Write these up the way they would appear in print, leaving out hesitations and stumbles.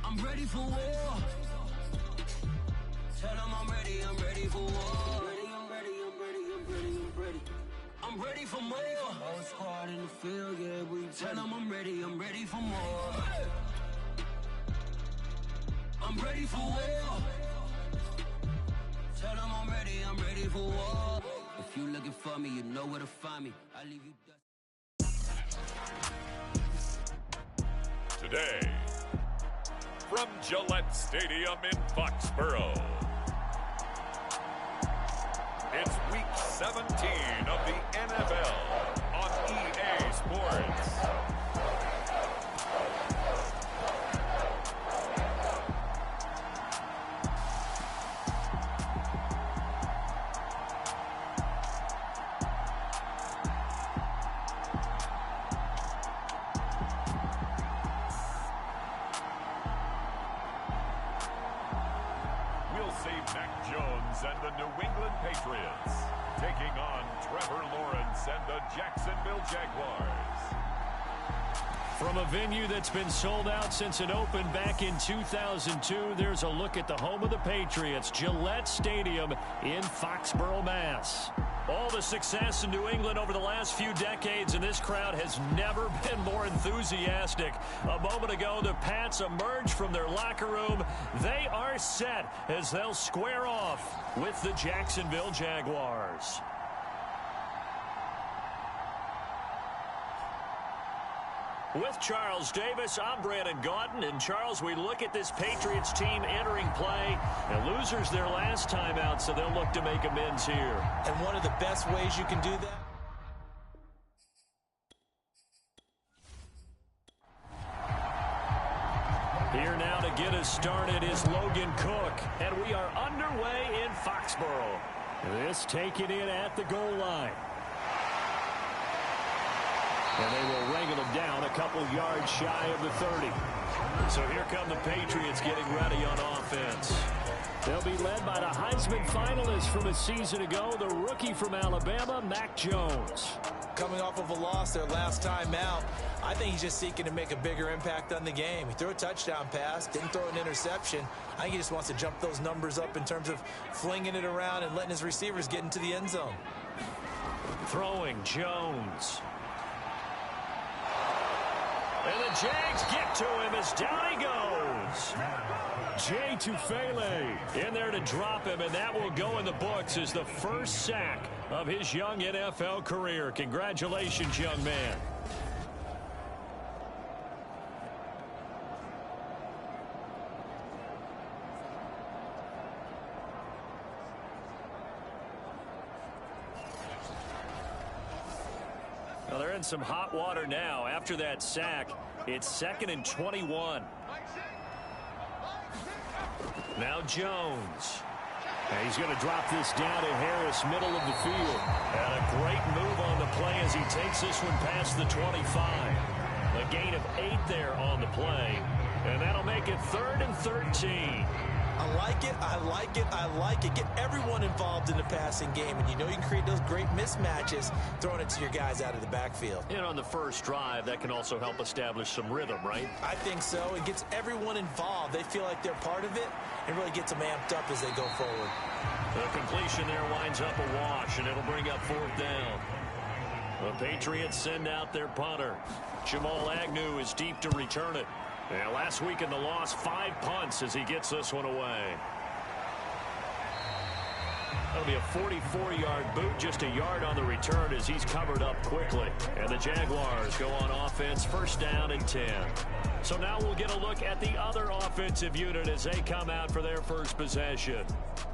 I'm ready for war. Tell them I'm ready for war. I'm ready for more. Whole squad in the field, yeah, we tell them I'm ready for more. I'm ready for war. Tell them I'm ready for war. If you looking for me, you know where to find me. I leave you Today, from Gillette Stadium in Foxborough, it's Week 17 of the NFL on EA Sports. We'll see Mac Jones and the New England Patriots taking on Trevor Lawrence and the Jacksonville Jaguars. From a venue that's been sold out since it opened back in 2002, there's a look at the home of the Patriots, Gillette Stadium in Foxborough, Mass. All the success in New England over the last few decades, and this crowd has never been more enthusiastic. A moment ago, the Pats emerged from their locker room. They are set as they'll square off with the Jacksonville Jaguars. With Charles Davis, I'm Brandon Gaudin. And Charles, we look at this Patriots team entering play, and losers their last time out, so they'll look to make amends here. And one of the best ways you can do that? Here now to get us started is Logan Cook, and we are underway in Foxborough. This taken in at the goal line. And they will wrangle him down a couple yards shy of the 30. So here come the Patriots getting ready on offense. They'll be led by the Heisman finalist from a season ago, the rookie from Alabama, Mac Jones. Coming off of a loss their last time out, I think he's just seeking to make a bigger impact on the game. He threw a touchdown pass, didn't throw an interception. I think he just wants to jump those numbers up in terms of flinging it around and letting his receivers get into the end zone. Throwing Jones. And the Jags get to him as down he goes. Jay Tufele in there to drop him, and that will go in the books as the first sack of his young NFL career. Congratulations, young man. Well, they're in some hot water now. After that sack, it's 2nd and 21. Now Jones. And he's going to drop this down to Harris, middle of the field. And a great move on the play as he takes this one past the 25. A gain of 8 there on the play. And that'll make it 3rd and 13. I like it, I like it, I like it. Get everyone involved in the passing game, and you know you can create those great mismatches throwing it to your guys out of the backfield. And on the first drive, that can also help establish some rhythm, right? I think so. It gets everyone involved. They feel like they're part of it, and really gets them amped up as they go forward. The completion there winds up a wash, and it'll bring up 4th down. The Patriots send out their punter. Jamal Agnew is deep to return it. And last week in the loss, 5 punts as he gets this one away. That'll be a 44-yard boot, just a yard on the return as he's covered up quickly. And the Jaguars go on offense, 1st down and 10. So now we'll get a look at the other offensive unit as they come out for their first possession.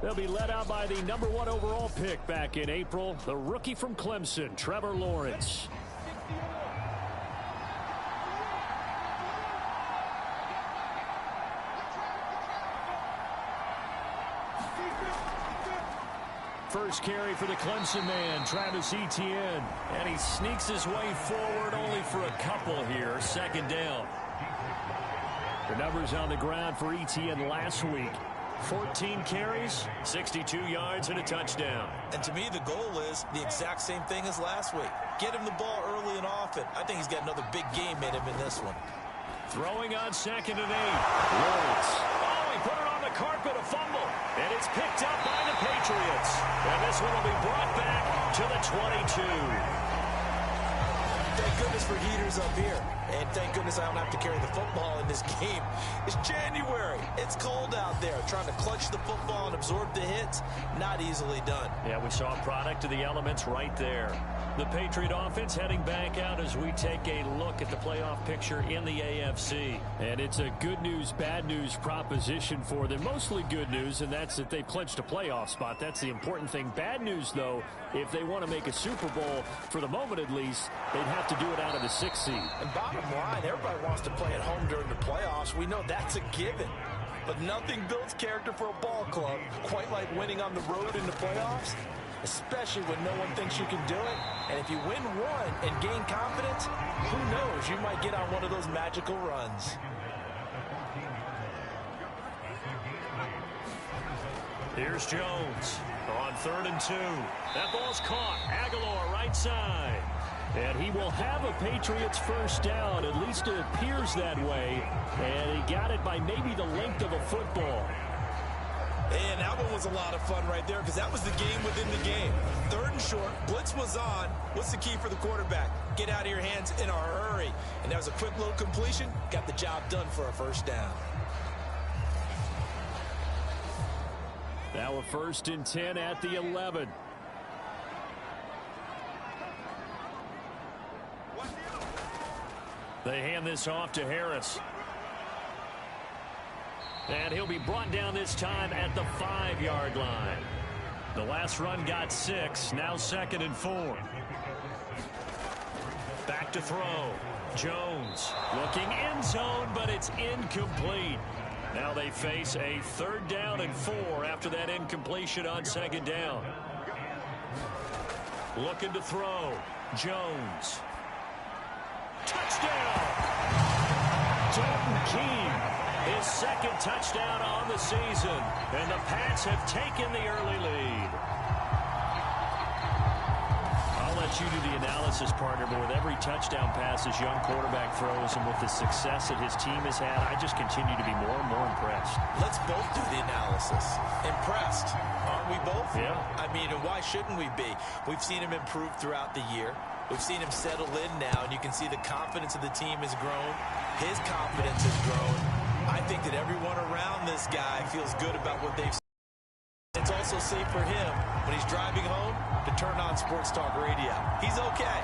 They'll be led out by the number 1 overall pick back in April, the rookie from Clemson, Trevor Lawrence. First carry for the Clemson man, Travis Etienne. And he sneaks his way forward only for a couple here. 2nd down. The numbers on the ground for Etienne last week. 14 carries, 62 yards, and a touchdown. And to me, the goal is the exact same thing as last week. Get him the ball early and often. I think he's got another big game in him in this one. Throwing on 2nd and 8. Lawrence. Oh, he put it on the carpet, a fumble. And it's picked up by the Patriots. And this one will be brought back to the 22. Thank goodness for heaters up here. And thank goodness I don't have to carry the football in this game. It's January. It's cold out there. Trying to clutch the football and absorb the hits, not easily done. Yeah, we saw a product of the elements right there. The Patriot offense heading back out as we take a look at the playoff picture in the AFC. And it's a good news, bad news proposition for them. Mostly good news, and that's that they've clinched a playoff spot. That's the important thing. Bad news, though, if they want to make a Super Bowl, for the moment at least, they'd have to do it out of the 6th seed. And bottom line, everybody wants to play at home during the playoffs. We know that's a given. But nothing builds character for a ball club quite like winning on the road in the playoffs, especially when no one thinks you can do it. And if you win one and gain confidence, who knows, you might get on one of those magical runs. Here's Jones on 3rd and 2. That ball's caught. Aguilar right side. And he will have a Patriots first down. At least it appears that way. And he got it by maybe the length of a football. And that one was a lot of fun right there because that was the game within the game. 3rd and short, blitz was on. What's the key for the quarterback? Get out of your hands in a hurry. And that was a quick little completion. Got the job done for a first down. Now a 1st and 10 at the 11. They hand this off to Harris. And he'll be brought down this time at the 5-yard line. The last run got 6. Now 2nd and 4. Back to throw. Jones looking end zone, but it's incomplete. Now they face a 3rd down and 4 after that incompletion on 2nd down. Looking to throw. Jones. Touchdown! Dalton Keene, his 2nd touchdown on the season. And the Pats have taken the early lead. I'll let you do the analysis, partner, but with every touchdown pass his young quarterback throws and with the success that his team has had, I just continue to be more and more impressed. Let's both do the analysis. Impressed. Aren't we both? Yeah. I mean, and why shouldn't we be? We've seen him improve throughout the year. We've seen him settle in now, and you can see the confidence of the team has grown. His confidence has grown. I think that everyone around this guy feels good about what they've seen. It's also safe for him when he's driving home to turn on Sports Talk Radio. He's okay.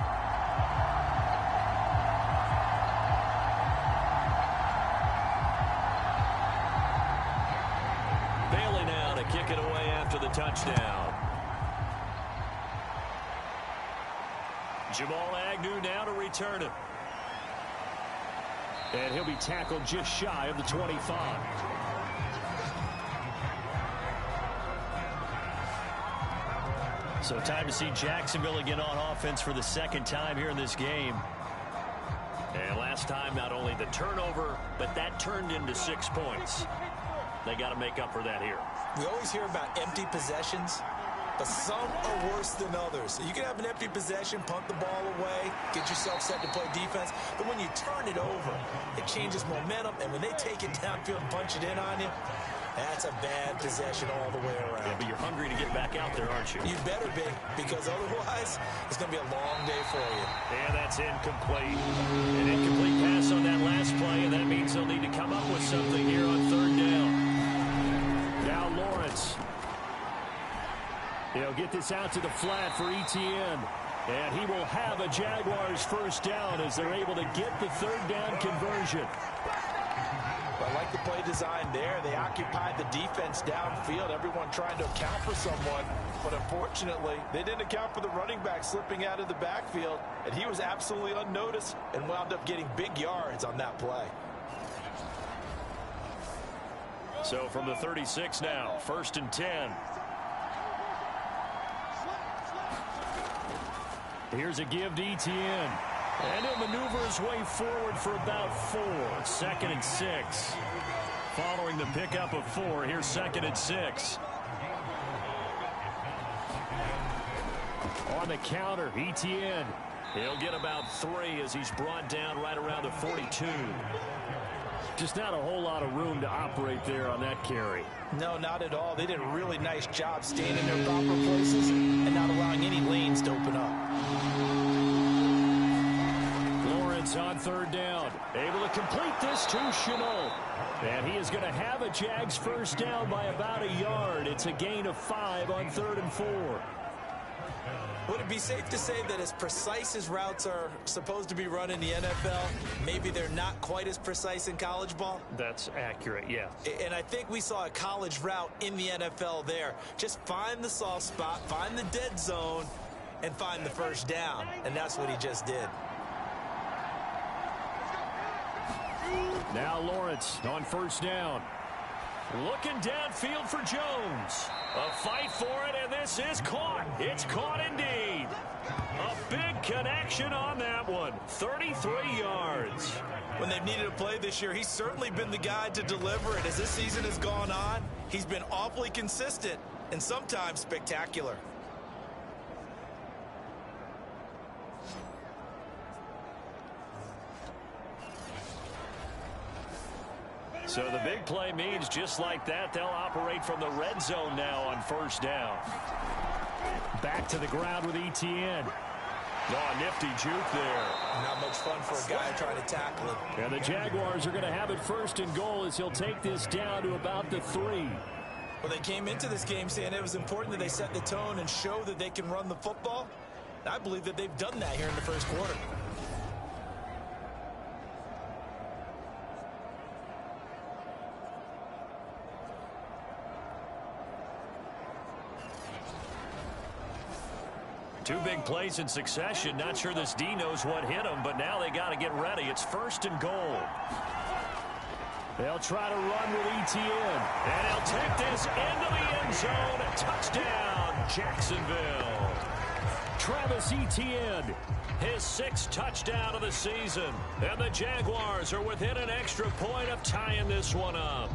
Bailey now to kick it away after the touchdown. Jamal Agnew now to return it. And he'll be tackled just shy of the 25. So time to see Jacksonville again on offense for the 2nd time here in this game. And last time, not only the turnover, but that turned into 6 points. They got to make up for that here. We always hear about empty possessions, but some are worse than others. You can have an empty possession, punt the ball away, get yourself set to play defense, but when you turn it over, it changes momentum, and when they take it downfield and punch it in on you, that's a bad possession all the way around. Yeah, but you're hungry to get back out there, aren't you? You better be, because otherwise, it's going to be a long day for you. And that's incomplete. An incomplete pass on that last play, and that means they'll need to come up with something here on 3rd down. Now Lawrence. He'll get this out to the flat for Etienne. And he will have a Jaguars first down as they're able to get the 3rd down conversion. I like the play design there. They occupied the defense downfield, everyone trying to account for someone. But unfortunately, they didn't account for the running back slipping out of the backfield. And he was absolutely unnoticed and wound up getting big yards on that play. So from the 36 now, 1st and 10. Here's a give to Etienne. And he'll maneuver his way forward for about 4. 2nd and 6. Following the pickup of 4, here's 2nd and 6. On the counter, Etienne. He'll get about 3 as he's brought down right around the 42. Just not a whole lot of room to operate there on that carry. No, not at all. They did a really nice job staying in their proper places and not allowing any lanes to open up. Lawrence on 3rd down. Able to complete this to Chenault. And he is going to have a Jags first down by about a yard. It's a gain of 5 on 3rd and 4. Would it be safe to say that as precise as routes are supposed to be run in the NFL, maybe they're not quite as precise in college ball? That's accurate, yeah. And I think we saw a college route in the NFL there. Just find the soft spot, find the dead zone, and find the first down. And that's what he just did. Now Lawrence on 1st down. Looking downfield for Jones. A fight for it, and this is caught. It's caught indeed. A big connection on that one. 33 yards. When they've needed a play this year, he's certainly been the guy to deliver it. As this season has gone on, he's been awfully consistent and sometimes spectacular. So the big play means just like that, they'll operate from the red zone now on 1st down. Back to the ground with Etienne. Oh, nifty juke there. Not much fun for a guy trying to tackle him. And the Jaguars are going to have it 1st and goal as he'll take this down to about the 3. Well, they came into this game saying it was important that they set the tone and show that they can run the football. I believe that they've done that here in the 1st quarter. Two big plays in succession. Not sure this D knows what hit him, but now they got to get ready. It's 1st and goal. They'll try to run with Etienne. And he'll take this into the end zone. Touchdown, Jacksonville. Travis Etienne, his 6th touchdown of the season. And the Jaguars are within an extra point of tying this one up.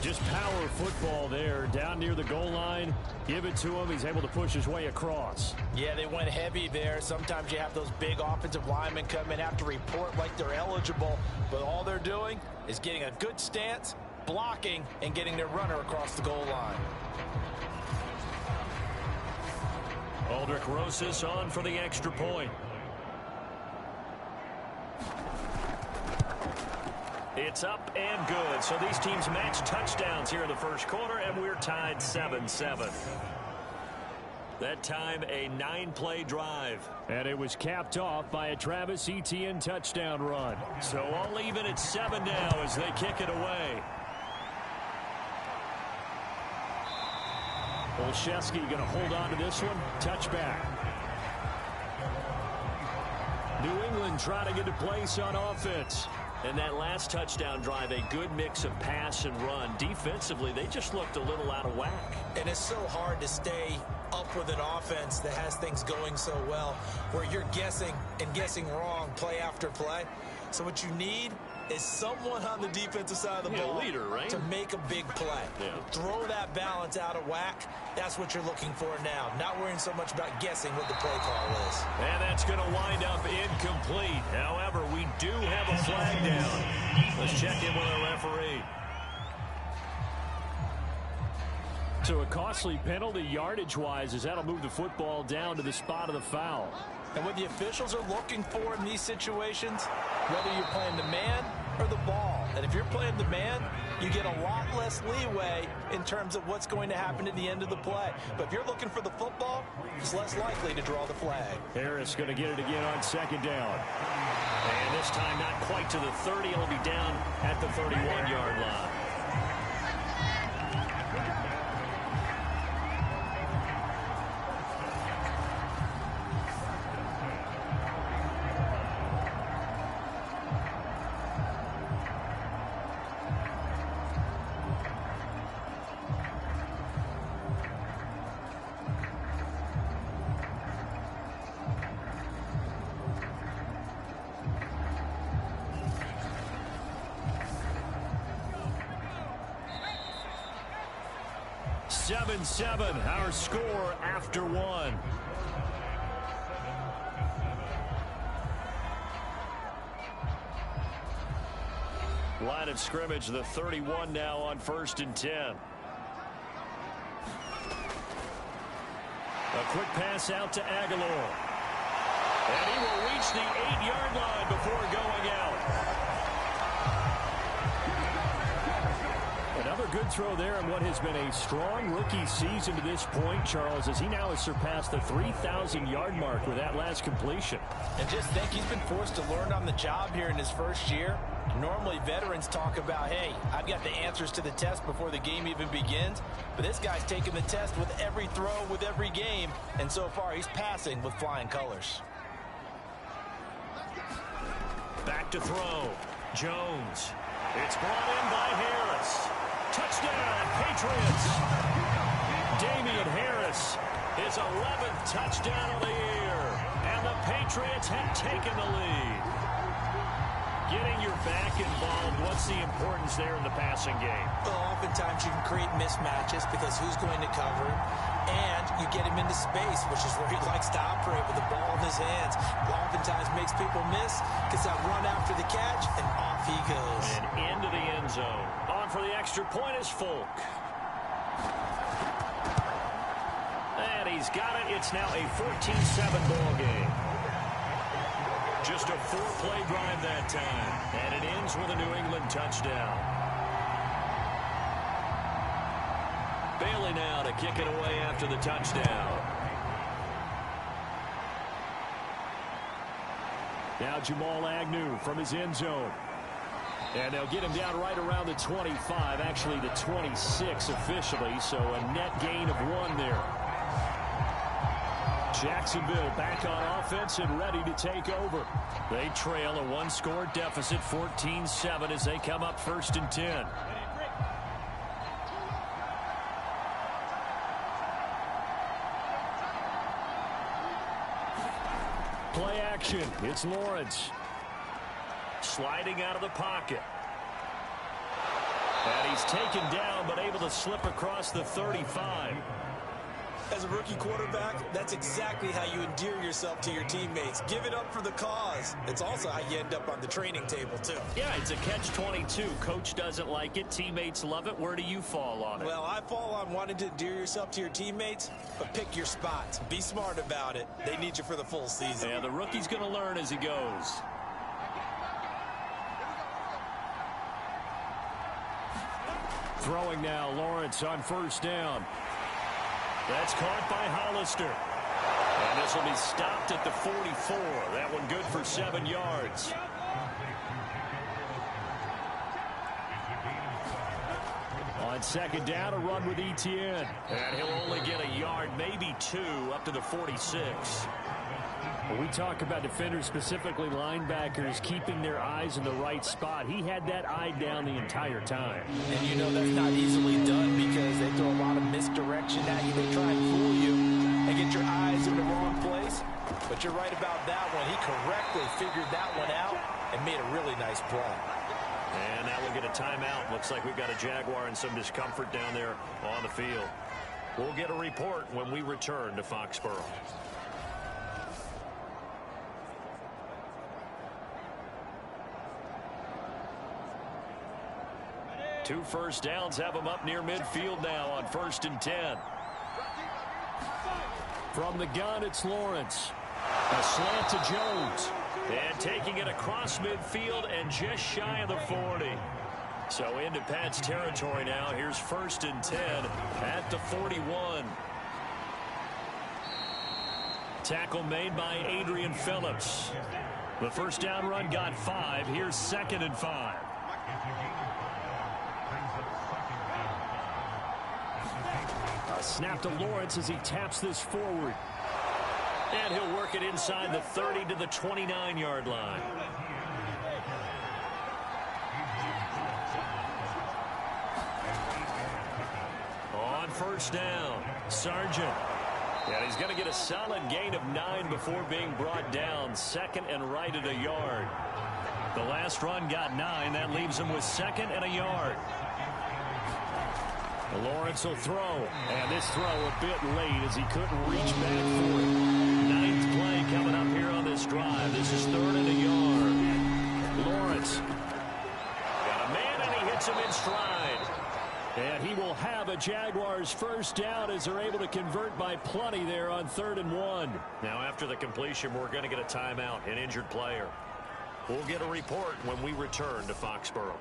Just power football there down near the goal line. Give it to him. He's able to push his way across. Yeah, they went heavy there. Sometimes you have those big offensive linemen come in, have to report like they're eligible. But all they're doing is getting a good stance, blocking, and getting their runner across the goal line. Aldrich Rosas on for the extra point. It's up and good. So these teams match touchdowns here in the 1st quarter, and we're tied 7-7. That time, a 9-play drive. And it was capped off by a Travis Etienne touchdown run. So all even at 7 now as they kick it away. Olszewski going to hold on to this one. Touchback. New England trying to get a place on offense. And that last touchdown drive, a good mix of pass and run. Defensively, they just looked a little out of whack. And it's so hard to stay up with an offense that has things going so well, where you're guessing and guessing wrong play after play. So what you need is someone on the defensive side of the ball leader, right? to make a big play. Yeah. Throw that balance out of whack. That's what you're looking for now. Not worrying so much about guessing what the play call is. And that's going to wind up incomplete. However, we do have a flag down. Let's check in with our referee. So a costly penalty yardage-wise as that'll move the football down to the spot of the foul. And what the officials are looking for in these situations, whether you're playing the man or the ball. And if you're playing the man, you get a lot less leeway in terms of what's going to happen at the end of the play. But if you're looking for the football, it's less likely to draw the flag. Harris going to get it again on 2nd down. And this time not quite to the 30. It'll be down at the 31-yard line. Seven, our score after 1. Line of scrimmage, the 31 now on 1st and 10. A quick pass out to Aguilar. And he will reach the 8-yard line before going out. Another good throw there in what has been a strong rookie season to this point, Charles, as he now has surpassed the 3,000-yard mark with that last completion. And just think, he's been forced to learn on the job here in his first year. Normally, veterans talk about, hey, I've got the answers to the test before the game even begins. But this guy's taking the test with every throw, with every game. And so far, he's passing with flying colors. Back to throw. Jones. It's brought in by Harris. Touchdown, Patriots. Damian Harris, his 11th touchdown of the year. And the Patriots have taken the lead. Getting your back involved, what's the importance there in the passing game? Well, oftentimes you can create mismatches because who's going to cover him, and you get him into space, which is where he likes to operate with the ball in his hands. Oftentimes makes people miss, gets that run after the catch, and off he goes. And into the end zone. On for the extra point is Folk. And he's got it. It's now a 14-7 ball game. Just a 4-play drive that time. And it ends with a New England touchdown. Bailey now to kick it away after the touchdown. Now Jamal Agnew from his end zone. And they'll get him down right around the 25, actually the 26 officially, so a net gain of 1 there. Jacksonville back on offense and ready to take over. They trail a 1-score deficit, 14-7, as they come up 1st and 10. Play action. It's Lawrence. Sliding out of the pocket. And he's taken down, but able to slip across the 35. As a rookie quarterback, that's exactly how you endear yourself to your teammates. Give it up for the cause. It's also how you end up on the training table, too. Yeah, it's a catch-22. Coach doesn't like it. Teammates love it. Where do you fall on it? Well, I fall on wanting to endear yourself to your teammates, but pick your spots. Be smart about it. They need you for the full season. Yeah, the rookie's going to learn as he goes. Throwing now, Lawrence on 1st down. That's caught by Hollister. And this will be stopped at the 44. That one good for 7 yards. On 2nd down, a run with Etienne. And he'll only get a yard, maybe 2, up to the 46. When we talk about defenders, specifically linebackers, keeping their eyes in the right spot, he had that eye down the entire time. And you know that's not easily done because they throw a lot of misdirection at you. They try and fool you and get your eyes in the wrong place. But you're right about that one. He correctly figured that one out and made a really nice play. And now we'll get a timeout. Looks like we've got a Jaguar in some discomfort down there on the field. We'll get a report when we return to Foxborough. 2 first downs have them up near midfield now on 1st and 10. From the gun, it's Lawrence. A slant to Jones. And taking it across midfield and just shy of the 40. So into Pat's territory now. Here's 1st and 10 at the 41. Tackle made by Adrian Phillips. The first down run got 5. Here's 2nd and 5. A snap to Lawrence as he taps this forward. And he'll work it inside the 30 to the 29-yard line. On 1st down, Sargent. And he's going to get a solid gain of 9 before being brought down. 2nd and right at a yard. The last run got 9. That leaves him with 2nd and a yard. Lawrence will throw. And this throw a bit late as he couldn't reach back for it. 9th play coming up here on this drive. This is 3rd and a yard. Lawrence got to puts him in stride. And he will have a Jaguars first down as they're able to convert by plenty there on 3rd and 1. Now after the completion, we're going to get a timeout, an injured player. We'll get a report when we return to Foxborough.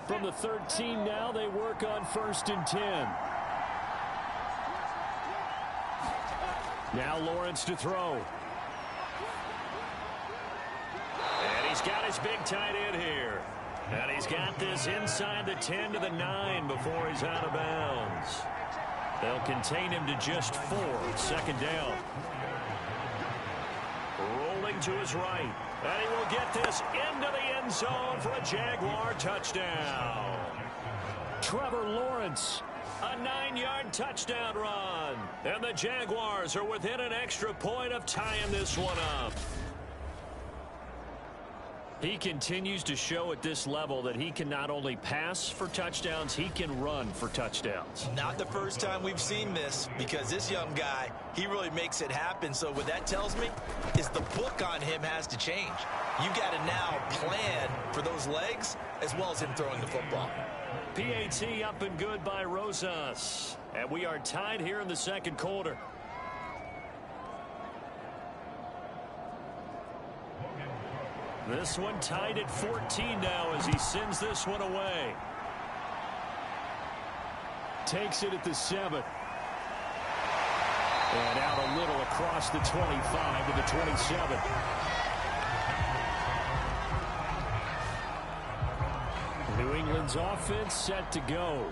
From the 13 now, they work on 1st and 10. Now Lawrence to throw. And he's got his big tight end here. And he's got this inside the 10 to the 9 before he's out of bounds. They'll contain him to just 4. 2nd down. Rolling to his right. And he will get this into the end zone for a Jaguar touchdown. Trevor Lawrence, a 9-yard touchdown run. And the Jaguars are within an extra point of tying this one up. He continues to show at this level that he can not only pass for touchdowns, he can run for touchdowns. Not the first time we've seen this, because this young guy, he really makes it happen. So what that tells me is the book on him has to change. You got to now plan for those legs as well as him throwing the football. PAT up and good by Rosas. And we are tied here in the 2nd quarter. This one tied at 14 now as he sends this one away. Takes it at the 7. And out a little across the 25 to the 27. New England's offense set to go.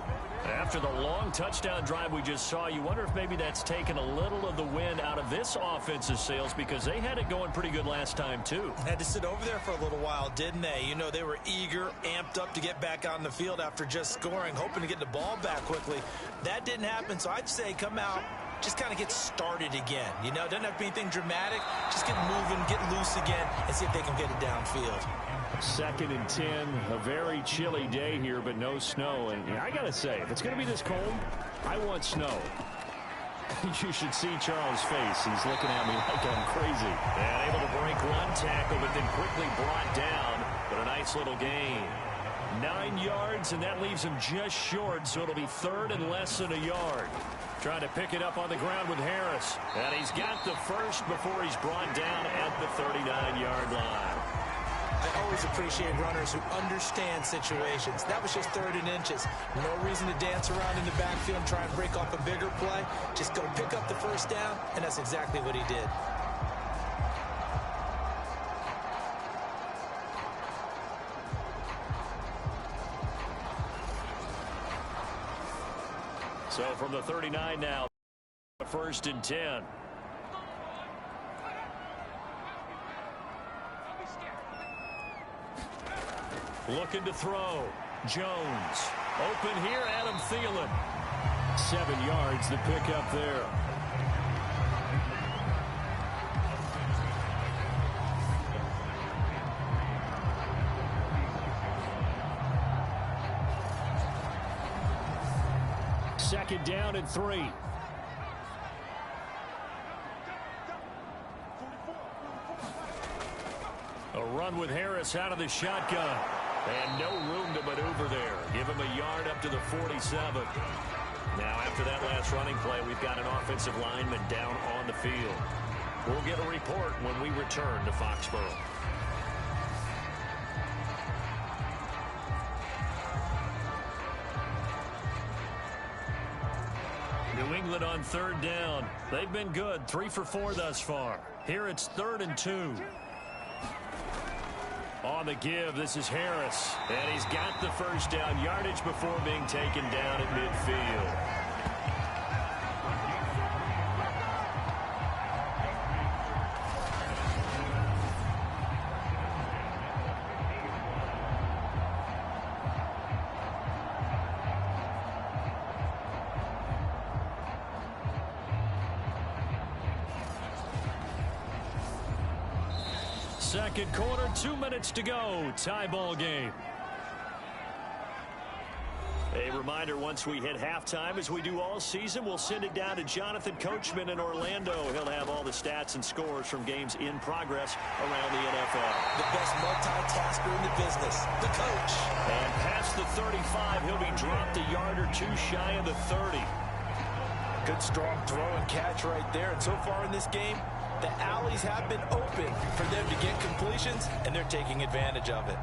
After the long touchdown drive we just saw, you wonder if maybe that's taken a little of the wind out of this offensive sails, because they had it going pretty good last time too. Had to sit over there for a little while, didn't they? You know, they were eager, amped up to get back on the field after just scoring, hoping to get the ball back quickly. That didn't happen, so I'd say come out, just kind of get started again. You know, doesn't have to be anything dramatic. Just get moving, get loose again, and see if they can get it downfield. 2nd and 10, a very chilly day here, but no snow. And I got to say, if it's going to be this cold, I want snow. You should see Charles' face. He's looking at me like I'm crazy. And able to break one tackle, but then quickly brought down. But a nice little gain. 9 yards, and that leaves him just short, so it'll be 3rd and less than a yard. Trying to pick it up on the ground with Harris. And he's got the first before he's brought down at the 39-yard line. I always appreciate runners who understand situations. That was just 3rd and inches. No reason to dance around in the backfield and try and break off a bigger play. Just go pick up the first down, and that's exactly what he did. So from the 39 now, 1st and 10. Looking to throw. Jones. Open here, Adam Thielen. 7 yards to pick up there. Second down and 3. A run with Harris out of the shotgun. And no room to maneuver there. Give him a yard up to the 47. Now, after that last running play, we've got an offensive lineman down on the field. We'll get a report when we return to Foxborough. New England on 3rd down. They've been good, 3 for 4 thus far. Here it's 3rd and 2. On the give, this is Harris. And he's got the first down, yardage before being taken down at midfield. Second quarter, 2 minutes to go. Tie ball game. A reminder, once we hit halftime, as we do all season, we'll send it down to Jonathan Coachman in Orlando. He'll have all the stats and scores from games in progress around the NFL. The best multitasker in the business, the coach. And past the 35, he'll be dropped a yard or two shy of the 30. Good strong throw and catch right there. And so far in this game, the alleys have been open for them to get completions, and they're taking advantage of it.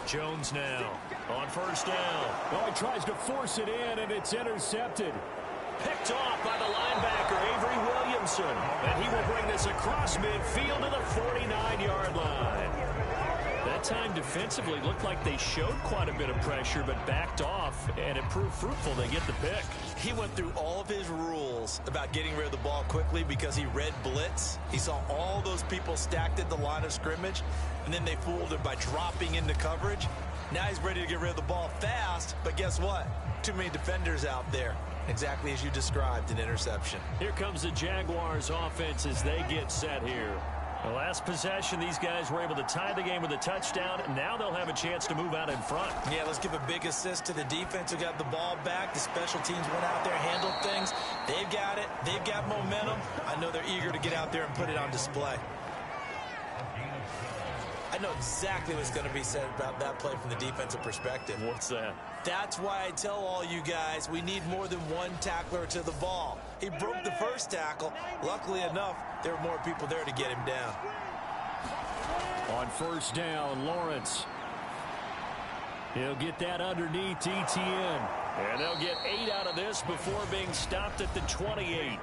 Jones now on first down. Oh, he tries to force it in, and it's intercepted. Picked off by the linebacker, Avery Williamson. And he will bring this across midfield to the 49-yard line. That time defensively looked like they showed quite a bit of pressure, but backed off, and it proved fruitful. They get the pick. He went through all of his rules about getting rid of the ball quickly because he read blitz. He saw all those people stacked at the line of scrimmage, and then they fooled him by dropping into coverage. Now he's ready to get rid of the ball fast, but guess what? Too many defenders out there. Exactly as you described, an interception. Here comes the Jaguars offense as they get set here. The last possession, these guys were able to tie the game with a touchdown, and now they'll have a chance to move out in front. Yeah, let's give a big assist to the defense who got the ball back. The special teams went out there, handled things. They've got it. They've got momentum. I know they're eager to get out there and put it on display. I know exactly what's going to be said about that play from the defensive perspective. What's that? That's why I tell all you guys we need more than one tackler to the ball. He broke the first tackle. Luckily enough, there were more people there to get him down. On first down, Lawrence. He'll get that underneath ETN. And they'll get 8 out of this before being stopped at the 28.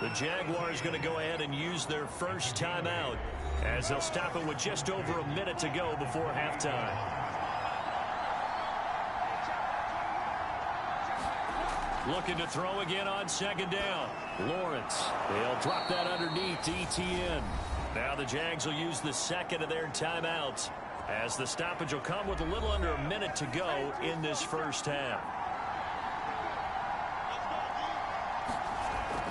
The Jaguars going to go ahead and use their first timeout as they'll stop it with just over a minute to go before halftime. Looking to throw again on second down. Lawrence. They'll drop that underneath to ETN. Now the Jags will use the second of their timeouts as the stoppage will come with a little under a minute to go in this first half.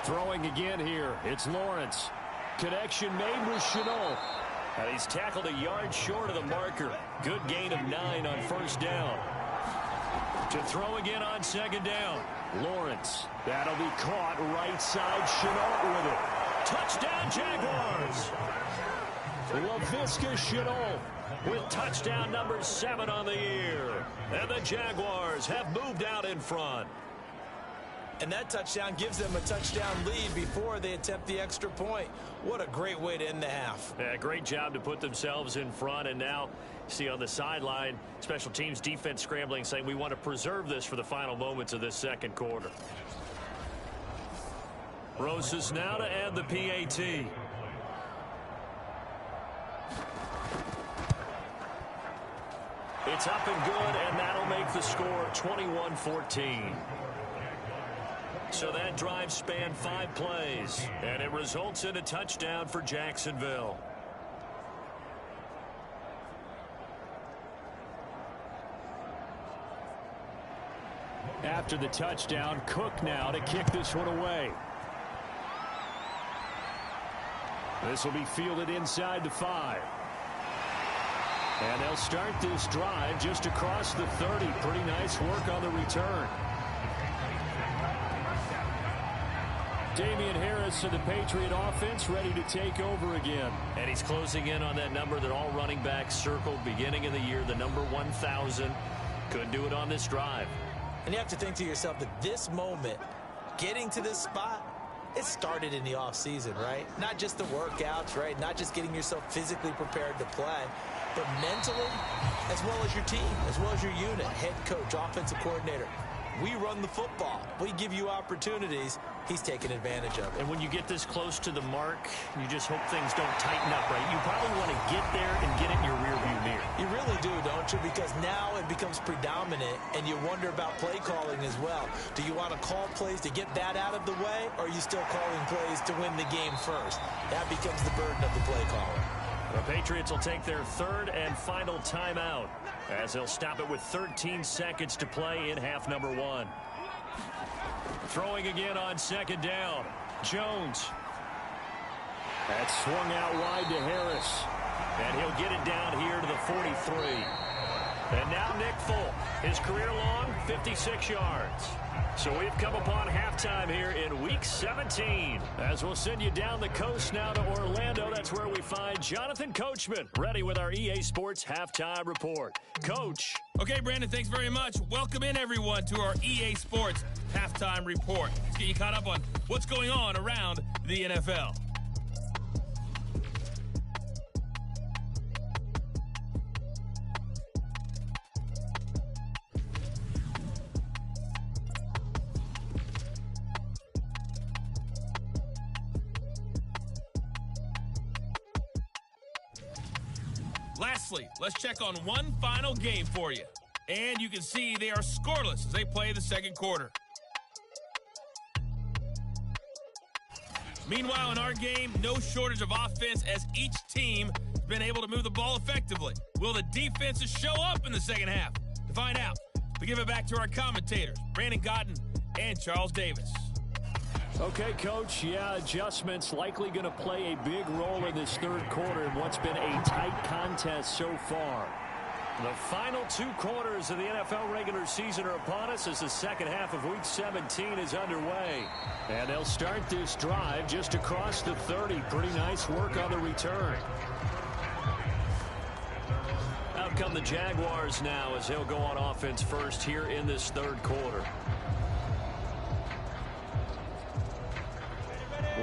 Throwing again here. It's Lawrence. Connection made with Chenault. And he's tackled a yard short of the marker. Good gain of 9 on first down. To throw again on second down. Lawrence. That'll be caught right side. Chenault with it. Touchdown Jaguars. Laviska Chenault with touchdown number 7 on the year. And the Jaguars have moved out in front. And that touchdown gives them a touchdown lead before they attempt the extra point. What a great way to end the half. Yeah, great job to put themselves in front. And now, see on the sideline, special teams defense scrambling, saying we want to preserve this for the final moments of this second quarter. Rosas now to add the PAT. It's up and good, and that'll make the score 21-14. So that drive spanned 5 plays, and it results in a touchdown for Jacksonville. After the touchdown, Cook now to kick this one away. This will be fielded inside the 5. And they'll start this drive just across the 30. Pretty nice work on the return. Damian Harris of the Patriot offense ready to take over again. And he's closing in on that number that all running backs circled beginning of the year, the number 1,000. Couldn't do it on this drive. And you have to think to yourself that this moment, getting to this spot, it started in the offseason, right? Not just the workouts, right? Not just getting yourself physically prepared to play, but mentally, as well as your team, as well as your unit, head coach, offensive coordinator. We run the football. We give you opportunities. He's taking advantage of it. And when you get this close to the mark, you just hope things don't tighten up, right? You probably want to get there and get it in your rearview mirror. You really do, don't you? Because now it becomes predominant, and you wonder about play calling as well. Do you want to call plays to get that out of the way, or are you still calling plays to win the game first? That becomes the burden of the play caller. The Patriots will take their third and final timeout as they'll stop it with 13 seconds to play in half number 1. Throwing again on second down. Jones. That's swung out wide to Harris. And he'll get it down here to the 43. And now Nick Folk, his career-long 56 yards. So we've come upon halftime here in Week 17. As we'll send you down the coast now to Orlando, that's where we find Jonathan Coachman, ready with our EA Sports Halftime Report. Coach. Okay, Brandon, thanks very much. Welcome in, everyone, to our EA Sports Halftime Report. Let's get you caught up on what's going on around the NFL. Lastly, let's check on one final game for you. And you can see they are scoreless as they play the second quarter. Meanwhile, in our game, no shortage of offense as each team has been able to move the ball effectively. Will the defenses show up in the second half? To find out, we give it back to our commentators, Brandon Cotton and Charles Davis. Okay, Coach, yeah, adjustments likely going to play a big role in this third quarter in what's been a tight contest so far. The final 2 quarters of the NFL regular season are upon us as the second half of Week 17 is underway. And they'll start this drive just across the 30. Pretty nice work on the return. Out come the Jaguars now as they'll go on offense first here in this third quarter.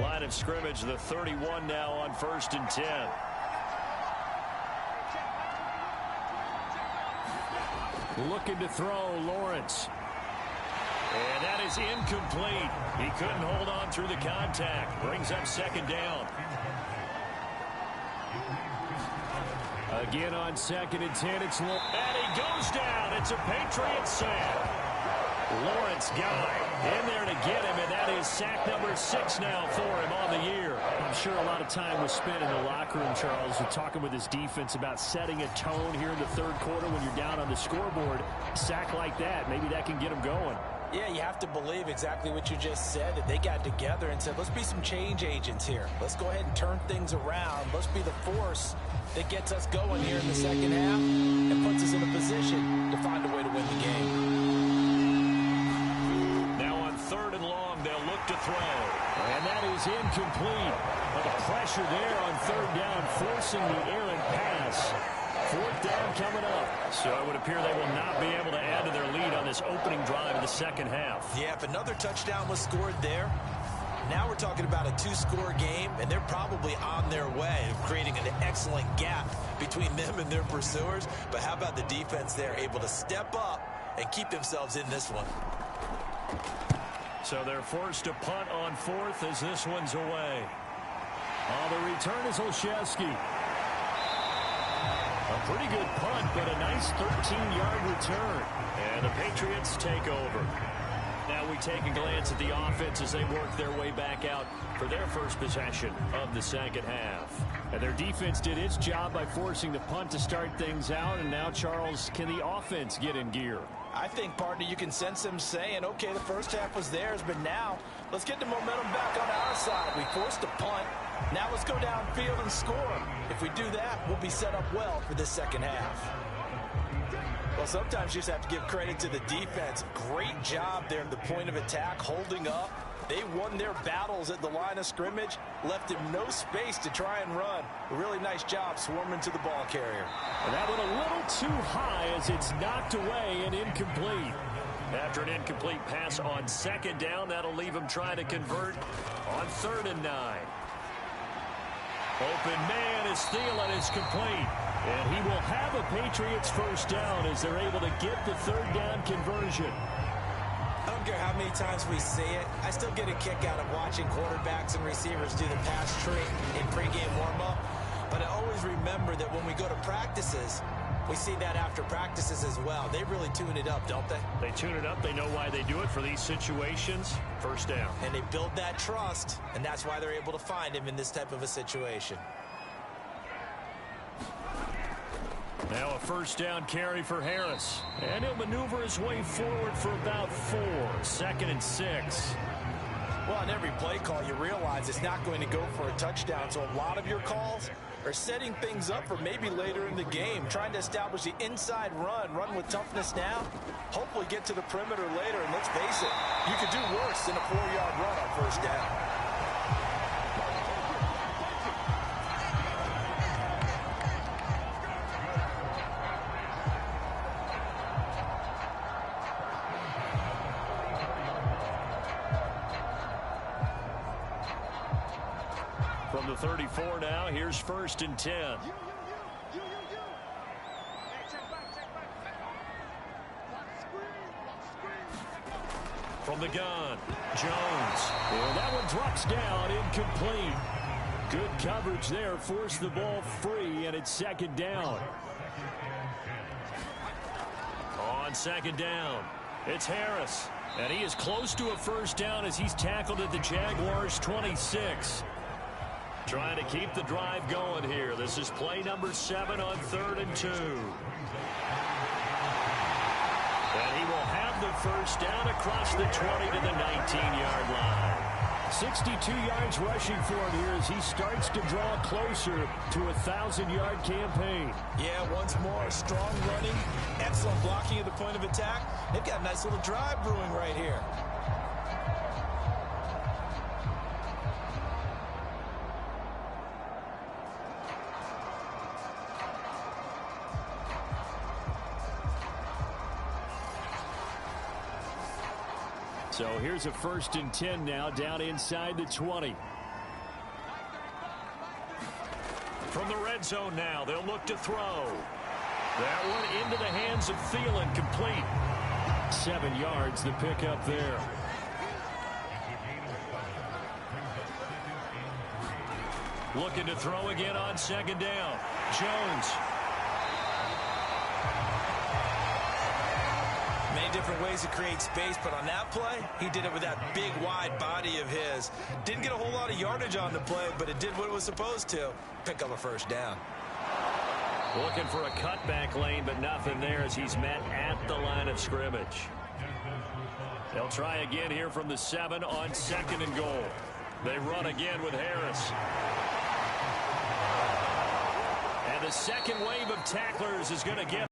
Line of scrimmage, the 31 now on 1st and 10. Looking to throw, Lawrence. And that is incomplete. He couldn't hold on through the contact. Brings up second down. Again on 2nd and 10, it's Lawrence. And he goes down. It's a Patriots sack. Lawrence got in there to get him, and that is sack number 6 now for him on the year. I'm sure a lot of time was spent in the locker room, Charles, talking with his defense about setting a tone here in the third quarter when you're down on the scoreboard. A sack like that, maybe that can get him going. Yeah, you have to believe exactly what you just said, that they got together and said, let's be some change agents here. Let's go ahead and turn things around. Let's be the force that gets us going here in the second half and puts us in a position to find a way to win the game. 3rd and long, they'll look to throw. And that is incomplete. But the pressure there on 3rd down, forcing the errant pass. 4th down coming up. So it would appear they will not be able to add to their lead on this opening drive of the second half. Yeah, if another touchdown was scored there, now we're talking about a 2-score game, and they're probably on their way of creating an excellent gap between them and their pursuers. But how about the defense there, able to step up and keep themselves in this one? So they're forced to punt on 4th as this one's away. The return is Olszewski. A pretty good punt, but a nice 13-yard return. And the Patriots take over. Now we take a glance at the offense as they work their way back out for their first possession of the second half. And their defense did its job by forcing the punt to start things out. And now, Charles, can the offense get in gear? I think, partner, you can sense them saying, okay, the first half was theirs, but now let's get the momentum back on our side. We forced a punt. Now let's go downfield and score. If we do that, we'll be set up well for this second half. Well, sometimes you just have to give credit to the defense. Great job there at the point of attack, holding up. They won their battles at the line of scrimmage, left him no space to try and run. A really nice job swarming to the ball carrier. And that went a little too high as it's knocked away and incomplete. After an incomplete pass on 2nd down, that'll leave him trying to convert on 3rd and 9. Open man is Thielen is complete. And he will have a Patriots first down as they're able to get the 3rd down conversion. I don't care how many times we see it. I still get a kick out of watching quarterbacks and receivers do the pass tree in pregame warm-up. But I always remember that when we go to practices, we see that after practices as well. They really tune it up, don't they? They tune it up. They know why they do it for these situations. First down. And they build that trust, and that's why they're able to find him in this type of a situation. Now a first down carry for Harris. And he'll maneuver his way forward for about 4. 2nd and 6. Well, on every play call, you realize it's not going to go for a touchdown. So a lot of your calls are setting things up for maybe later in the game, trying to establish the inside run with toughness now, hopefully get to the perimeter later. And let's face it, you could do worse than a 4-yard run on first down. From the 34 now, here's 1st and 10. From the gun, Jones. Well, that one drops down, incomplete. Good coverage there, forced the ball free, and it's 2nd down. On 2nd down, it's Harris. And he is close to a first down as he's tackled at the Jaguars' 26. Trying to keep the drive going here. This is play number 7 on 3rd and 2. And he will have the first down across the 20 to the 19-yard line. 62 yards rushing for him here as he starts to draw closer to a 1,000-yard campaign. Yeah, once more, strong running, excellent blocking at the point of attack. They've got a nice little drive brewing right here. So here's a 1st and 10 now, down inside the 20. From the red zone now, they'll look to throw. That one into the hands of Thielen, complete. 7 yards, the pickup there. Looking to throw again on 2nd down. Jones. Many different ways to create space, but on that play, he did it with that big, wide body of his. Didn't get a whole lot of yardage on the play, but it did what it was supposed to. Pick up a first down. Looking for a cutback lane, but nothing there as he's met at the line of scrimmage. They'll try again here from the 7 on 2nd and goal. They run again with Harris. And the second wave of tacklers is going to get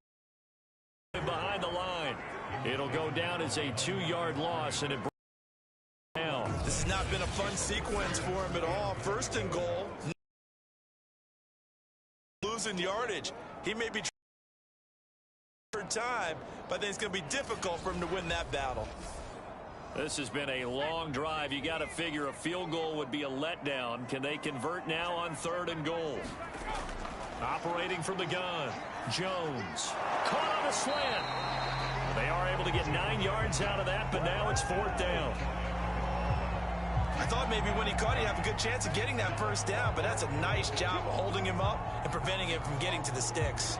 him behind the line. It'll go down as a 2-yard loss, and it breaks down. This has not been a fun sequence for him at all. 1st and goal. Losing yardage. He may be trying time, but I think it's going to be difficult for him to win that battle. This has been a long drive. You got to figure a field goal would be a letdown. Can they convert now on 3rd and goal? Operating from the gun, Jones. Caught on a slant. They are able to get 9 yards out of that, but now it's 4th down. I thought maybe when he caught, he'd have a good chance of getting that first down, but that's a nice job of holding him up and preventing him from getting to the sticks.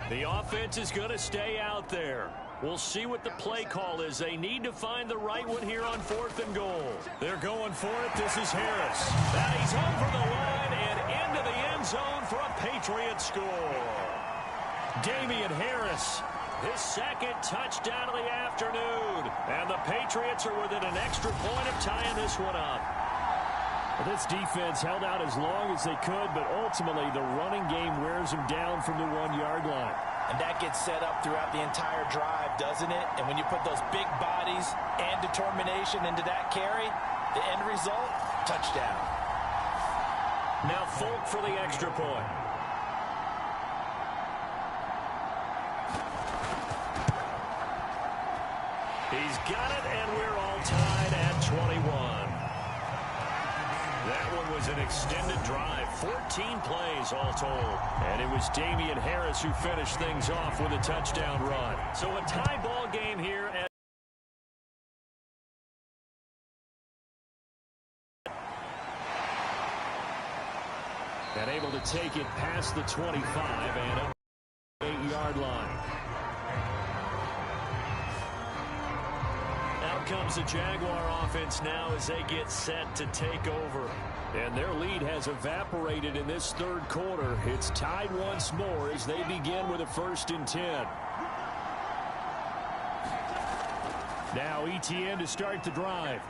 The offense is going to stay out there. We'll see what the play call is. They need to find the right one here on 4th and goal. They're going for it. This is Harris. And he's over the line and into the end zone for a Patriots score. Damian Harris, his 2nd touchdown of the afternoon. And the Patriots are within an extra point of tying this one up. This defense held out as long as they could, but ultimately the running game wears them down from the 1-yard line. And that gets set up throughout the entire drive, doesn't it? And when you put those big bodies and determination into that carry, the end result, touchdown. Now Folk for the extra point. He's got it, and we're all tied at 21. That one was an extended drive, 14 plays all told. And it was Damian Harris who finished things off with a touchdown run. So a tie ball game here. And able to take it past the 25 and up the 8-yard line. comes the Jaguar offense now as they get set to take over. And their lead has evaporated in this third quarter. It's tied once more as they begin with a 1st and 10. Now Etienne to start the drive.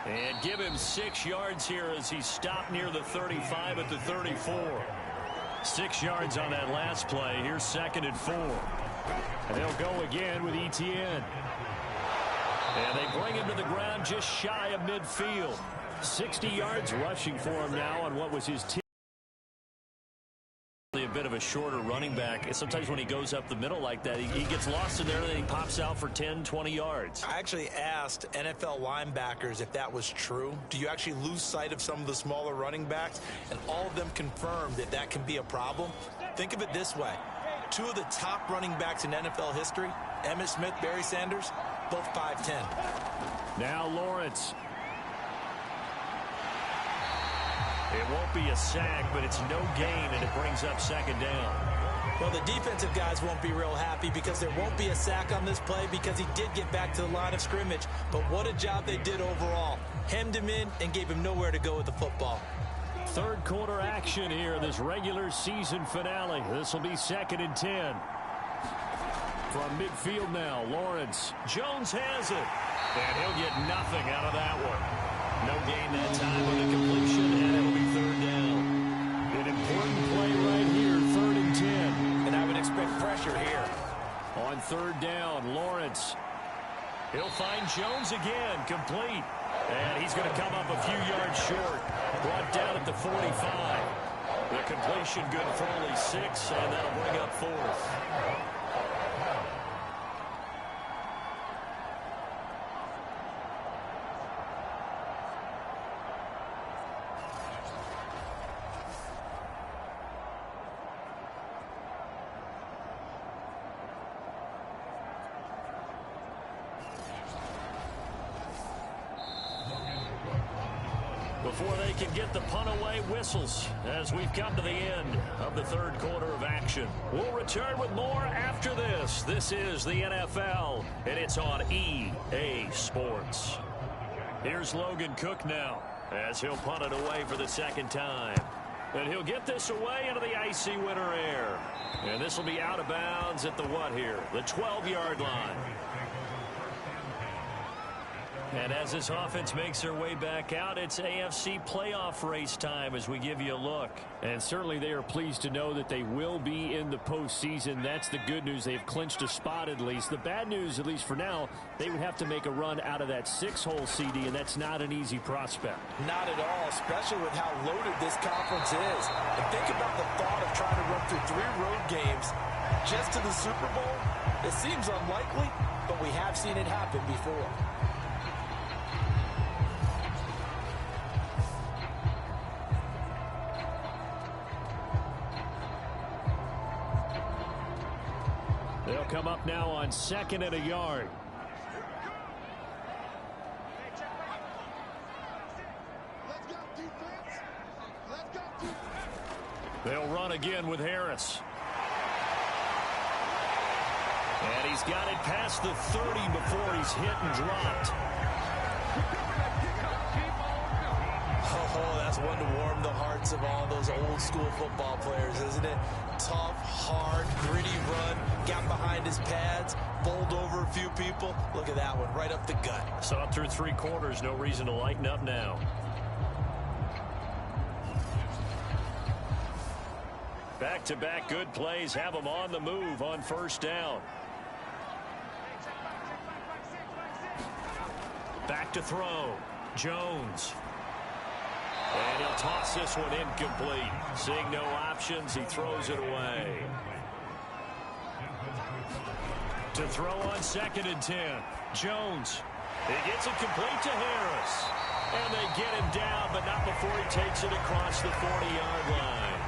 And give him 6 yards here as he stopped near the 35 at the 34. 6 yards on that last play. Here's 2nd and 4. And they'll go again with Etienne. And they bring him to the ground just shy of midfield. 60 yards rushing for him now on what was his team. A bit of a shorter running back. Sometimes when he goes up the middle like that, he gets lost in there and then he pops out for 10, 20 yards. I actually asked NFL linebackers if that was true. Do you actually lose sight of some of the smaller running backs? And all of them confirmed that that can be a problem. Think of it this way. 2 of the top running backs in NFL history, Emmitt Smith, Barry Sanders, both 5'10". Now Lawrence. It won't be a sack, but it's no gain, and it brings up 2nd down. Well, the defensive guys won't be real happy because there won't be a sack on this play because he did get back to the line of scrimmage. But what a job they did overall. Hemmed him in and gave him nowhere to go with the football. Third quarter action here, this regular season finale. This will be 2nd and 10. From midfield now, Lawrence. Jones has it. And he'll get nothing out of that one. No gain that time with a completion, and it'll be 3rd down. An important play right here, 3rd and 10. And I would expect pressure here. On 3rd down, Lawrence. He'll find Jones again, complete. And he's going to come up a few yards short. Brought down at the 45. The completion good for only 6, and that'll bring up 4th. Before they can get the punt away, whistles as we've come to the end of the 3rd quarter of action. We'll return with more after this. This is the NFL, and it's on EA Sports. Here's Logan Cook now as he'll punt it away for the 2nd time. And he'll get this away into the icy winter air. And this will be out of bounds at the what here? The 12-yard line. And as this offense makes their way back out, it's AFC playoff race time as we give you a look. And certainly they are pleased to know that they will be in the postseason. That's the good news. They've clinched a spot at least. The bad news, at least for now, they would have to make a run out of that 6-hole CD, and that's not an easy prospect. Not at all, especially with how loaded this conference is. And think about the thought of trying to run through 3 road games just to the Super Bowl. It seems unlikely, but we have seen it happen before. They'll come up now on 2nd and a yard. They'll run again with Harris. And he's got it past the 30 before he's hit and dropped. Oh, that's one to warm the hearts of all those old school football players, isn't it? Tough, hard, gritty run, got behind his pads, bowled over a few people. Look at that one, right up the gut. Saw it through 3 quarters, no reason to lighten up now. Back-to-back good plays have them on the move on 1st down. Back to throw. Jones. And he'll toss this one incomplete. Seeing no options, he throws it away. To throw on 2nd and 10. Jones. He gets it complete to Harris. And they get him down, but not before he takes it across the 40-yard line.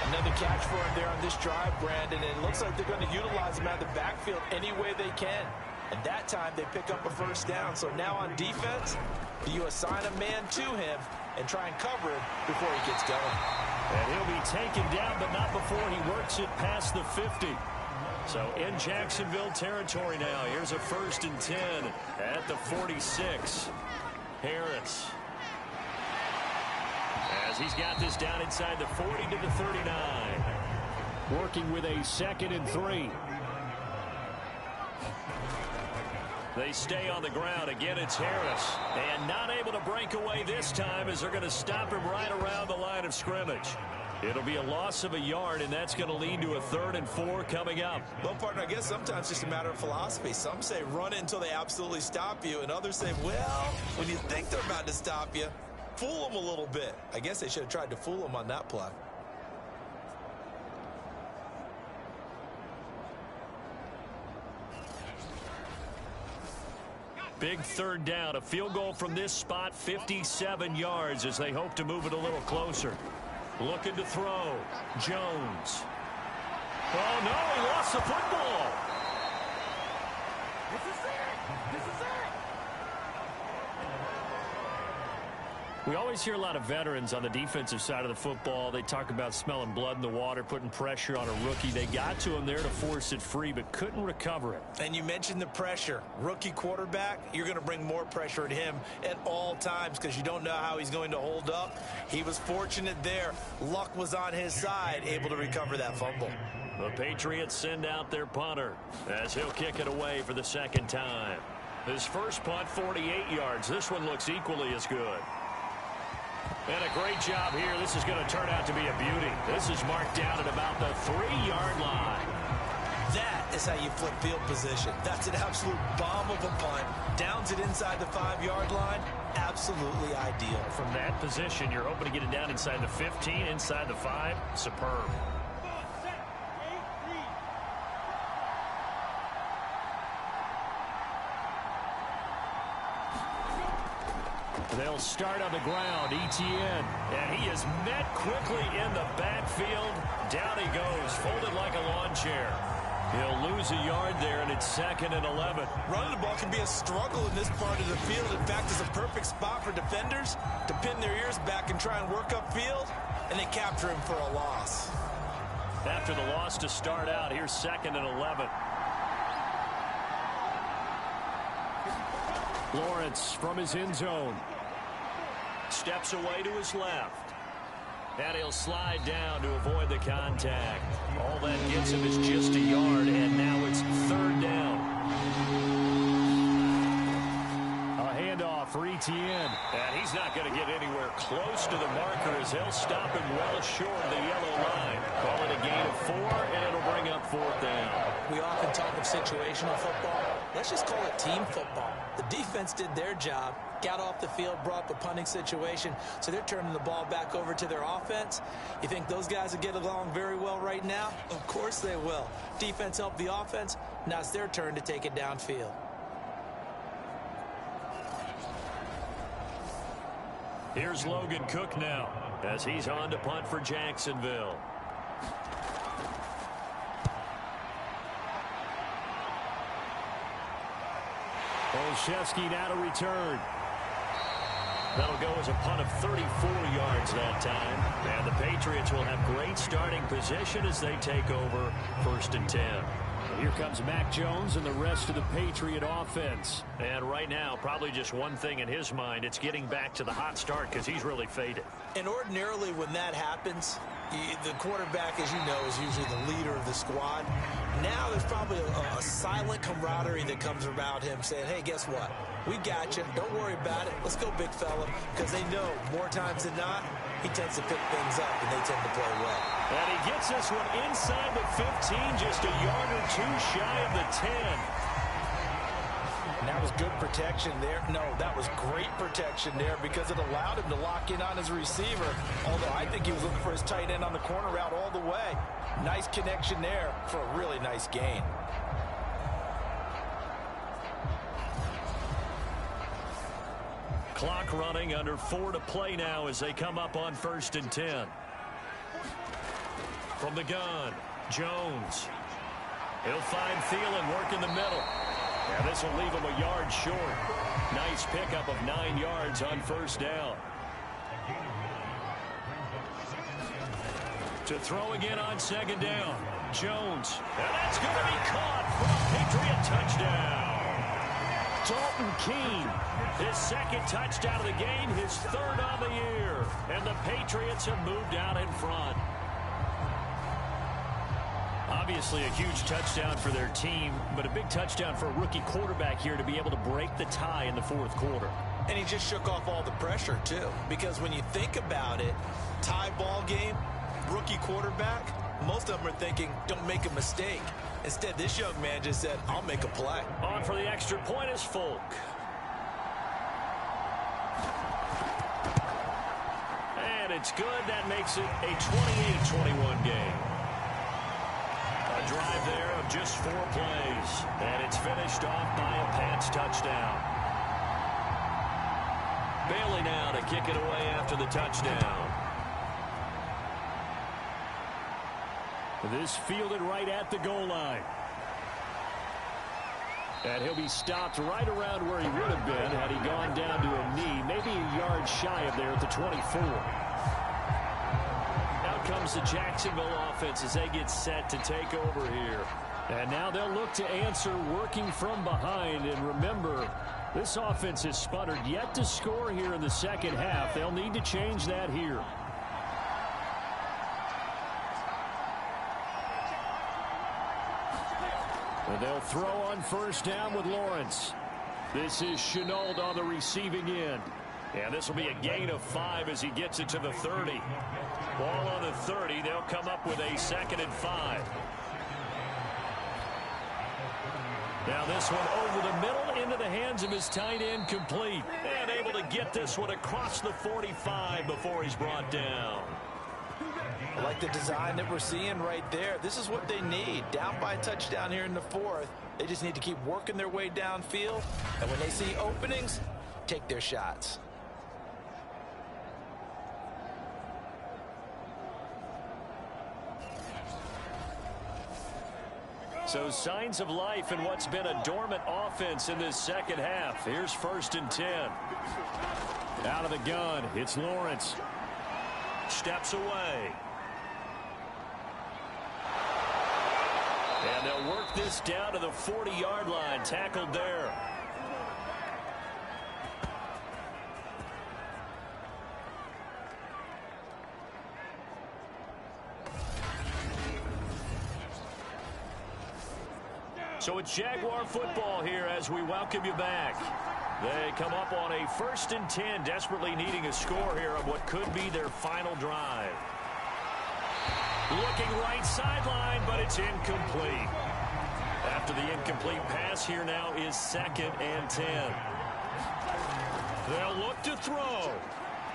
Another catch for him there on this drive, Brandon, and it looks like they're going to utilize him out of the backfield any way they can. And that time they pick up a 1st down. So now on defense, do you assign a man to him and try and cover him before he gets going? And he'll be taken down, but not before he works it past the 50. So in Jacksonville territory now. Here's a 1st and 10 at the 46. Harris. As he's got this down inside the 40 to the 39. Working with a 2nd and 3. They stay on the ground. Again, it's Harris. And not able to break away this time as they're going to stop him right around the line of scrimmage. It'll be a loss of a yard, and that's going to lead to a 3rd and 4 coming up. Well, partner, I guess sometimes it's just a matter of philosophy. Some say run it until they absolutely stop you, and others say, well, when you think they're about to stop you, fool them a little bit. I guess they should have tried to fool them on that play. Big 3rd down. A field goal from this spot, 57 yards as they hope to move it a little closer. Looking to throw. Jones. Oh, no, he lost the football. This is it. This is it. We always hear a lot of veterans on the defensive side of the football. They talk about smelling blood in the water, putting pressure on a rookie. They got to him there to force it free, but couldn't recover it. And you mentioned the pressure. Rookie quarterback, you're going to bring more pressure at him at all times because you don't know how he's going to hold up. He was fortunate there. Luck was on his side, able to recover that fumble. The Patriots send out their punter as he'll kick it away for the 2nd time. His first punt, 48 yards. This one looks equally as good. And a great job here. This is going to turn out to be a beauty. This is marked down at about the 3-yard line. That is how you flip field position. That's an absolute bomb of a punt. Downs it inside the 5-yard line. Absolutely ideal. From that position, you're hoping to get it down inside the 15, inside the 5. Superb. They'll start on the ground. Etienne. And he is met quickly in the backfield. Down he goes, folded like a lawn chair. He'll lose a yard there, and it's 2nd and 11. Running the ball can be a struggle in this part of the field. In fact, it's a perfect spot for defenders to pin their ears back and try and work upfield, and they capture him for a loss. After the loss to start out, here's 2nd and 11. Lawrence from his end zone. Steps away to his left. And he'll slide down to avoid the contact. All that gets him is just a yard, and now it's 3rd down. A handoff for Etienne. And he's not going to get anywhere close to the marker as they'll stop him well short of the yellow line. Call it a gain of 4, and it'll bring up 4th down. We often talk of situational football. Let's just call it team football. The defense did their job, got off the field, brought the punting situation, so they're turning the ball back over to their offense. You think those guys will get along very well right now? Of course they will. Defense helped the offense. Now it's their turn to take it downfield. Here's Logan Cook now as he's on to punt for Jacksonville. Olszewski now to return. That'll go as a punt of 34 yards that time. And the Patriots will have great starting position as they take over 1st and 10. Here comes Mac Jones and the rest of the Patriot offense. And right now, probably just one thing in his mind. It's getting back to the hot start because he's really faded. And ordinarily when that happens, the quarterback, as you know, is usually the leader of the squad. Now there's probably a silent camaraderie that comes around him saying, hey, guess what? We got you. Don't worry about it. Let's go, big fella. Because they know more times than not, he tends to pick things up, and they tend to play well. And he gets this one inside the 15, just a yard or 2 shy of the 10. And that was good protection there. No, that was great protection there because it allowed him to lock in on his receiver. Although I think he was looking for his tight end on the corner route all the way. Nice connection there for a really nice gain. Clock running, under 4 to play now as they come up on 1st and 10. From the gun, Jones. He'll find Thielen, work in the middle. And this will leave him a yard short. Nice pickup of 9 yards on 1st down. To throw again on second down. Jones. And that's going to be caught for a Patriot touchdown. Dalton Keene, his second touchdown of the game, his third on the year. And the Patriots have moved out in front. Obviously a huge touchdown for their team, but a big touchdown for a rookie quarterback here to be able to break the tie in the fourth quarter. And he just shook off all the pressure, too. Because when you think about it, tie ball game, rookie quarterback, most of them are thinking, don't make a mistake. Instead, this young man just said, I'll make a play. On for the extra point is Folk. And it's good. That makes it a 28-21 game. A drive there of just 4 plays. And it's finished off by a Pats touchdown. Bailey now to kick it away after the touchdown. This fielded right at the goal line. And he'll be stopped right around where he would have been had he gone down to a knee, maybe a yard shy of there at the 24. Out comes the Jacksonville offense as they get set to take over here. And now they'll look to answer working from behind. And remember, this offense has sputtered yet to score here in the second half. They'll need to change that here. And they'll throw on first down with Lawrence. This is Shenault on the receiving end. And this will be a gain of 5 as he gets it to the 30. Ball on the 30. They'll come up with a 2nd and 5. Now this one over the middle into the hands of his tight end, complete. And able to get this one across the 45 before he's brought down. I like the design that we're seeing right there. This is what they need. Down by a touchdown here in the 4th. They just need to keep working their way downfield. And when they see openings, take their shots. So signs of life in what's been a dormant offense in this second half. Here's 1st and 10. Out of the gun, it's Lawrence. Steps away. And they'll work this down to the 40-yard line. Tackled there. So it's Jaguar football here as we welcome you back. They come up on a 1st and 10, desperately needing a score here on what could be their final drive. Looking right sideline, but it's incomplete. After the incomplete pass, here now is 2nd and 10. They'll look to throw.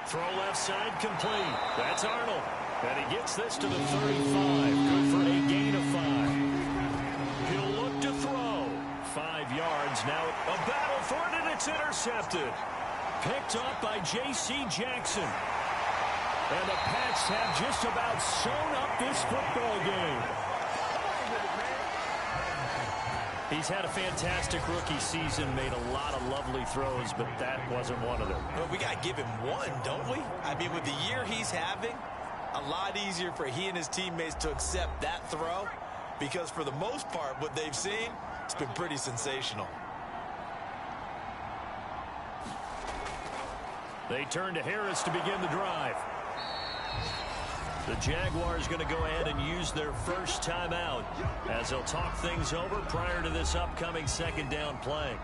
Throw left side complete. That's Arnold. And he gets this to the 35. Good for a gain of 5. He'll look to throw. 5 yards. Now a battle for it, and it's intercepted. Picked up by J.C. Jackson. And the Pats have just about sewn up this football game. He's had a fantastic rookie season, made a lot of lovely throws, but that wasn't one of them. Well, we got to give him one, don't we? I mean, with the year he's having, a lot easier for he and his teammates to accept that throw, because for the most part, what they've seen, it's been pretty sensational. They turn to Harris to begin the drive. The Jaguars going to go ahead and use their first timeout as they'll talk things over prior to this upcoming 2nd down play.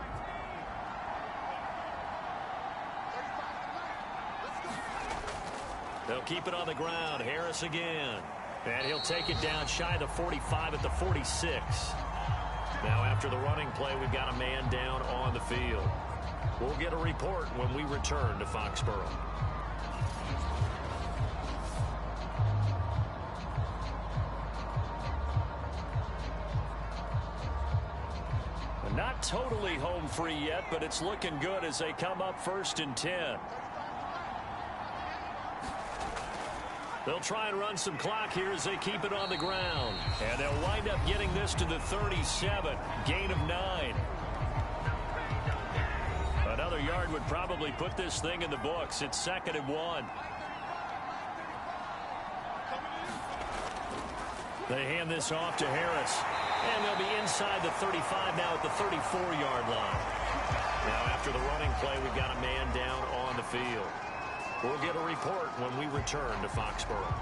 They'll keep it on the ground. Harris again. And he'll take it down shy of the 45 at the 46. Now after the running play, we've got a man down on the field. We'll get a report when we return to Foxborough. Not totally home free yet, but it's looking good as they come up 1st and 10. They'll try and run some clock here as they keep it on the ground. And they'll wind up getting this to the 37. Gain of 9. Another yard would probably put this thing in the books. It's 2nd and 1. They hand this off to Harris. And they'll be inside the 35 now at the 34-yard line. Now after the running play, we've got a man down on the field. We'll get a report when we return to Foxborough.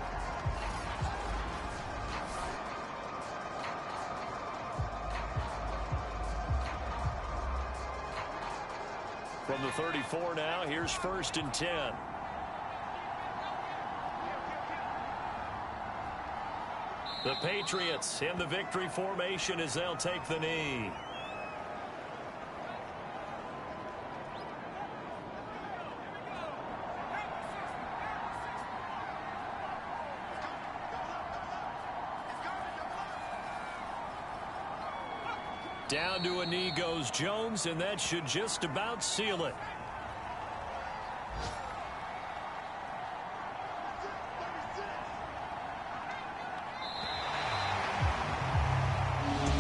From the 34 now, here's 1st and 10. The Patriots in the victory formation as they'll take the knee. Down to a knee goes Jones, and that should just about seal it.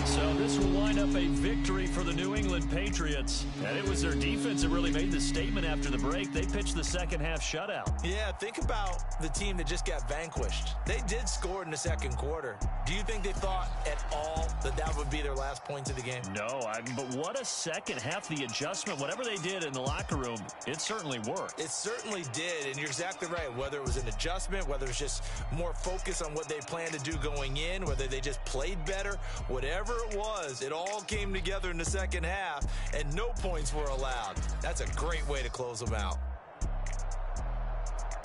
So this will wind up a victory for the New England Patriots. And it was their defense that really made the statement after the break. They pitched the second-half shutout. Yeah, think about the team that just got vanquished. They did score in the second quarter. Do you think they thought at all that that would be their last points of the game? No, but what a second half. The adjustment, whatever they did in the locker room, it certainly worked. It certainly did, and you're exactly right. Whether it was an adjustment, whether it's just more focus on what they planned to do going in, whether they just played better, whatever it was, it all came together in the second half, and no points were allowed. That's a great way to close them out.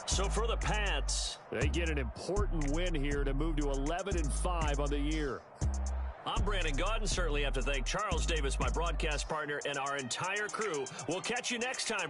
So for the Pats, they get an important win here to move to 11-5 on the year. I'm Brandon Gaudin. Certainly have to thank Charles Davis, my broadcast partner, and our entire crew. We'll catch you next time.